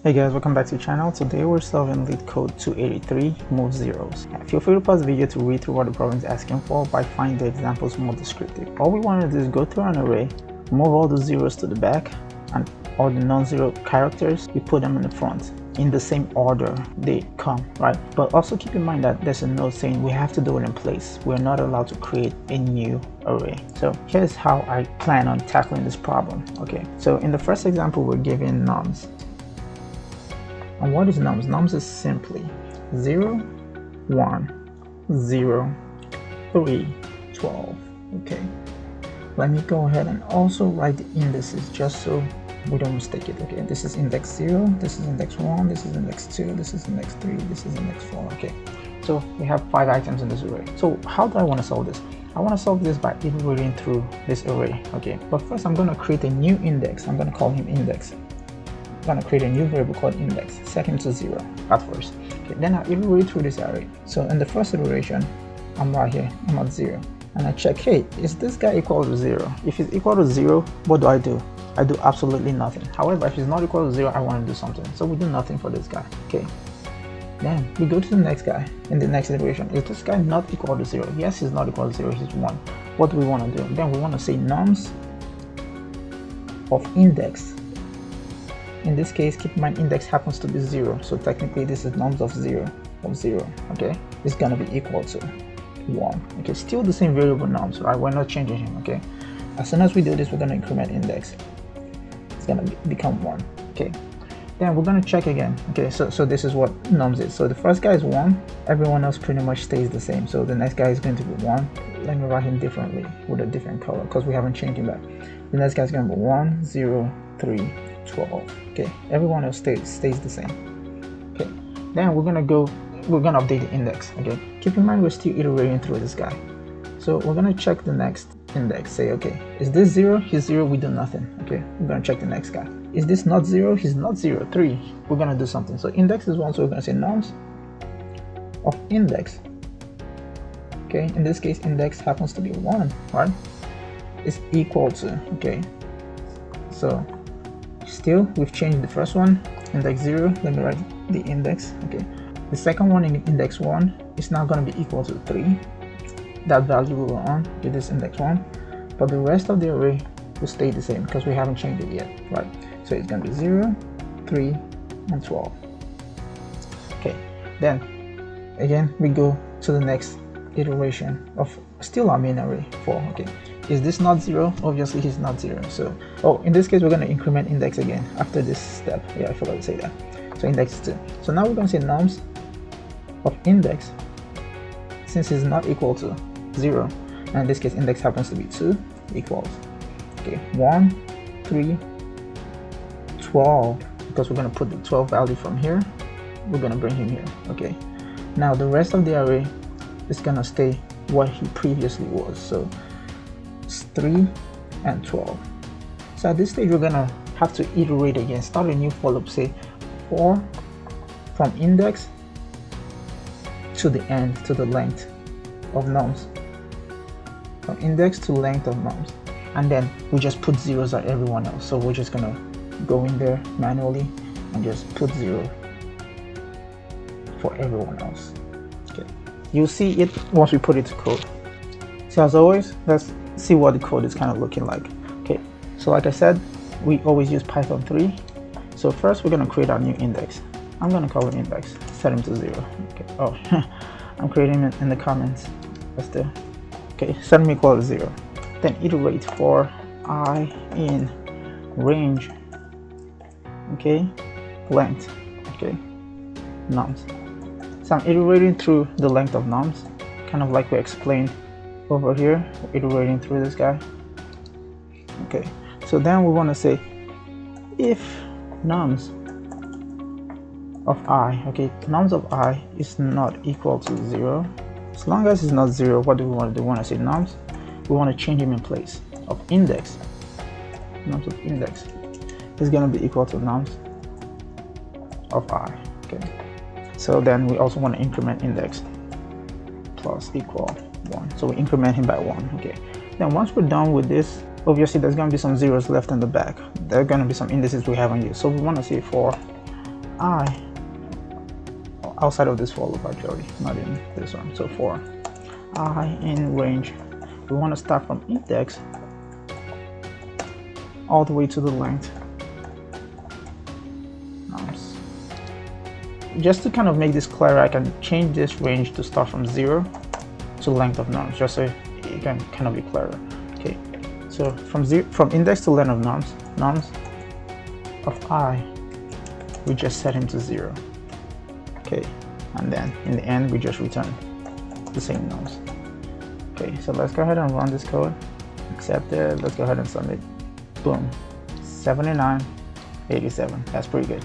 Hey guys, welcome back to the channel. Today we're solving LeetCode 283 move zeros. Feel free to pause the video to read through what the problem is asking for, but I find the examples more descriptive. All we want to do is go through an array, move all the zeros to the back, and all the non-zero characters, we put them in the front in the same order they come, right? But also keep in mind that there's a note saying we have to do it in place. We're not allowed to create a new array. So here's how I plan on tackling this problem. Okay, so in the first example, we're given nums. And what is nums? Nums is simply 0, 1, 0, 3, 12. Okay, let me go ahead and also write the indices just so we don't mistake it. Okay, this is index 0, this is index 1, this is index 2, this is index 3, this is index 4. Okay, so we have 5 items in this array. So how do I want to solve this? I want to solve this by iterating through this array. Okay, but first I'm going to create a new index. I'm going to call him index. I'm going to create a new variable called index, set him to 0 at first. Okay, then I iterate through this array. So in the first iteration, I'm right here, I'm at 0, and I check, hey, is this guy equal to 0? If he's equal to 0, what do? I do absolutely nothing. However, if he's not equal to 0, I want to do something. So we do nothing for this guy. Okay, then we go to the next guy in the next iteration. Is this guy not equal to 0? Yes, he's not equal to 0, he's 1. What do we want to do? Then we want to say nums of index. In this case, keep in mind index happens to be 0, so technically this is nums of 0. Okay, it's gonna be equal to 1. Okay, still the same variable nums, right? We're not changing him. Okay, as soon as we do this, we're gonna increment index. It's gonna become 1. Okay, then we're gonna check again. Okay, so this is what nums is. So the first guy is 1, everyone else pretty much stays the same. So the next guy is going to be 1. Let me write him differently with a different color because we haven't changed him back. The next guy is gonna be 1, 0, 3, 12. Okay, everyone else stays the same. Okay, then we're gonna update the index. Okay, keep in mind we're still iterating through this guy, so we're gonna check the next index. Say, okay, is this 0? He's 0, we do nothing. Okay, we're gonna check the next guy. Is this not 0? He's not 0. 3, we're gonna do something. So index is 1, so we're gonna say nums of index. Okay, in this case index happens to be 1, right? It's equal to, okay, so still we've changed the first one, index 0. Let me write the index. Okay, the second one in index 1 is now going to be equal to 3. That value will go on to this index 1, but the rest of the array will stay the same because we haven't changed it yet, right? So it's going to be 0, 3, and 12. Okay, then again we go to the next iteration of still our main array 4. Okay, is this not 0? Obviously he's not 0. So, oh, in this case we're going to increment index again after this step. Yeah, I forgot to say that. So index is 2. So now we're going to say nums of index, since it's not equal to 0, and in this case index happens to be 2, equals, okay, 1, 3, 12, because we're going to put the 12 value from here, we're going to bring him here. Okay, now the rest of the array is going to stay what he previously was. So 3 and 12. So at this stage we're gonna have to iterate again, start a new for loop. Say 4 from index to the end, to the length of nums, from index to length of nums, and then we just put zeros at everyone else. So we're just gonna go in there manually and just put 0 for everyone else. Okay, you'll see it once we put it to code. So as always, let's see what the code is kind of looking like. Okay, so like I said, we always use Python 3. So first we're going to create our new index. I'm going to call it index, set him to 0. Okay, oh, I'm creating it in the comments. Let's do. Okay, set him equal to 0. Then iterate for I in range, okay, length, okay, nums. So I'm iterating through the length of nums, kind of like we explained over here, iterating through this guy. Okay, so then we want to say if nums of I, okay, nums of I is not equal to 0. As long as it's not 0, what do we want to do? We want to say nums, we want to change him in place of index. Nums of index is going to be equal to nums of I. Okay, so then we also want to increment index plus equal 1. So we increment him by 1. Okay, then once we're done with this, obviously there's going to be some zeros left in the back. There are going to be some indices we haven't used, so we want to say for I outside of this for loop, actually not in this one. So for I in range, we want to start from index all the way to the length. Just to kind of make this clearer, I can change this range to start from 0 to length of norms, just so it can kind of be clearer. Okay, so from index to length of norms of I, we just set him to 0. Okay, and then in the end we just return the same norms. Okay, so let's go ahead and run this code, accept it, let's go ahead and submit. Boom, 79, 87. That's pretty good.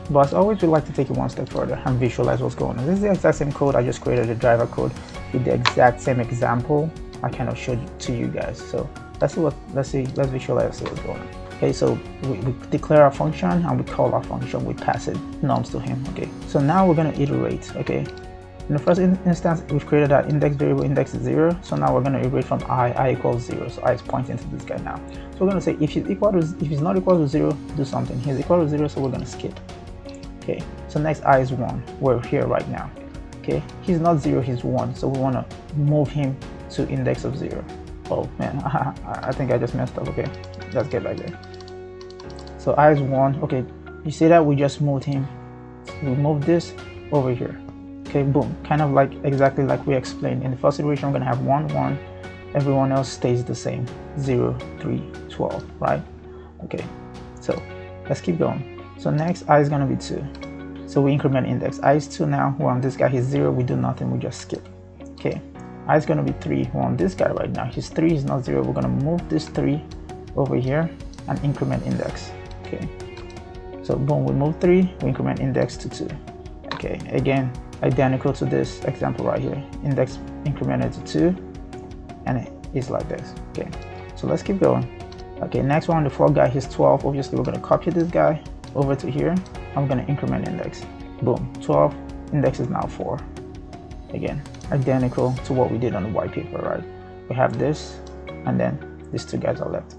But as always, we like to take it one step further and visualize what's going on. This is the exact same code. I just created a driver code with the exact same example I kind of showed to you guys. So let's visualize what's going on. Okay, so we declare our function and we call our function, we pass it norms to him. Okay, so now we're going to iterate. Okay, in the first instance, we've created our index variable, index is 0. So now we're going to iterate from I equals 0. So I is pointing to this guy now. So we're going to say if he's not equal to 0, do something. He's equal to 0, so we're going to skip. Okay, so next I is 1. We're here right now. Okay, he's not 0, he's 1. So we want to move him to index of 0. Oh man, I think I just messed up. Okay, let's get back there. So I is 1. Okay, you see that we just moved him. We moved this over here. Okay, boom, kind of like exactly like we explained. In the first iteration, we're going to have 1, 1. Everyone else stays the same, 0, 3, 12, right? Okay, so let's keep going. So next, I is going to be 2. So we increment index. I is 2 now. We're on this guy, he's 0. We do nothing, we just skip. Okay, I is going to be 3. We're on this guy right now. He's 3, he's not 0. We're going to move this 3 over here and increment index. Okay, so boom, we move 3, we increment index to 2. Okay, again, identical to this example right here. Index incremented to 2, and it's like this. Okay, so let's keep going. Okay, next one, the 4 guy, he's 12. Obviously, we're going to copy this guy over to here. I'm going to increment index. Boom, 12. Index is now 4. Again, identical to what we did on the white paper, right? We have this, and then these 2 guys are left.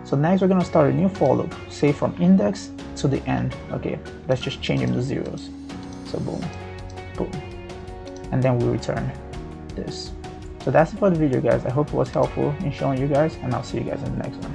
So next, we're going to start a new for loop, say from index to the end. Okay, let's just change them to zeros. So boom, boom, and then we return this. So that's it for the video, guys. I hope it was helpful in showing you guys, and I'll see you guys in the next one.